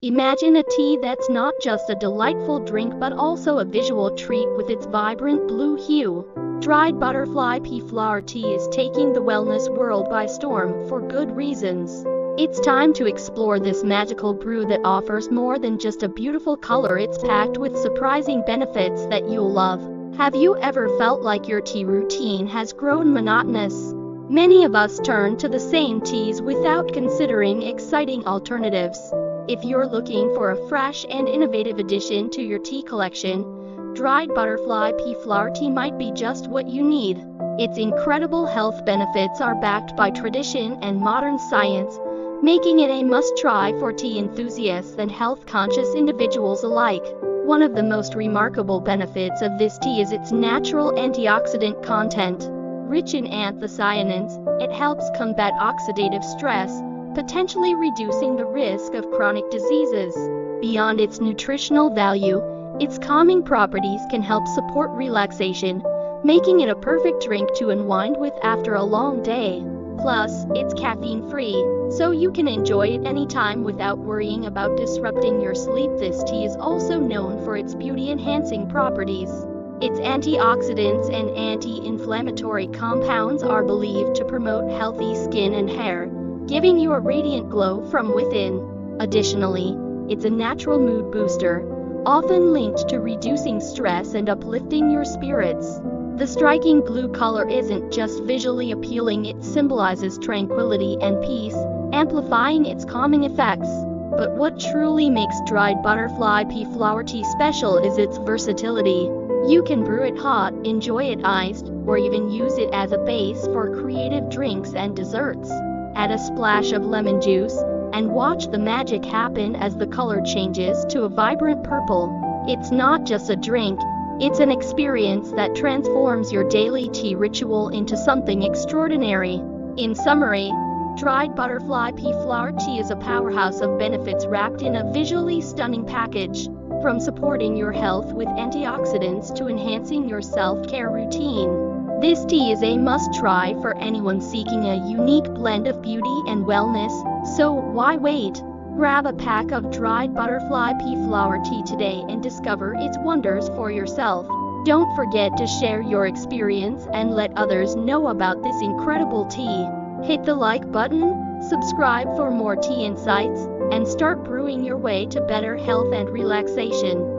Imagine a tea that's not just a delightful drink but also a visual treat with its vibrant blue hue. Dried butterfly pea flower tea is taking the wellness world by storm for good reasons. It's time to explore this magical brew that offers more than just a beautiful color. It's packed with surprising benefits that you'll love. Have you ever felt like your tea routine has grown monotonous? Many of us turn to the same teas without considering exciting alternatives. If you're looking for a fresh and innovative addition to your tea collection, dried butterfly pea flower tea might be just what you need. Its incredible health benefits are backed by tradition and modern science, making it a must-try for tea enthusiasts and health-conscious individuals alike. One of the most remarkable benefits of this tea is its natural antioxidant content. Rich in anthocyanins, it helps combat oxidative stress, potentially reducing the risk of chronic diseases. Beyond its nutritional value, its calming properties can help support relaxation, making it a perfect drink to unwind with after a long day. Plus, it's caffeine-free, so you can enjoy it anytime without worrying about disrupting your sleep. This tea is also known for its beauty-enhancing properties. Its antioxidants and anti-inflammatory compounds are believed to promote healthy skin and hair, giving you a radiant glow from within. Additionally, it's a natural mood booster, often linked to reducing stress and uplifting your spirits. The striking blue color isn't just visually appealing, it symbolizes tranquility and peace, amplifying its calming effects. But what truly makes dried butterfly pea flower tea special is its versatility. You can brew it hot, enjoy it iced, or even use it as a base for creative drinks and desserts. Add a splash of lemon juice, and watch the magic happen as the color changes to a vibrant purple. It's not just a drink, it's an experience that transforms your daily tea ritual into something extraordinary. In summary, dried butterfly pea flower tea is a powerhouse of benefits wrapped in a visually stunning package. From supporting your health with antioxidants to enhancing your self-care routine, this tea is a must-try for anyone seeking a unique blend of beauty and wellness, so why wait? Grab a pack of dried butterfly pea flower tea today and discover its wonders for yourself. Don't forget to share your experience and let others know about this incredible tea. Hit the like button, subscribe for more tea insights, and start brewing your way to better health and relaxation.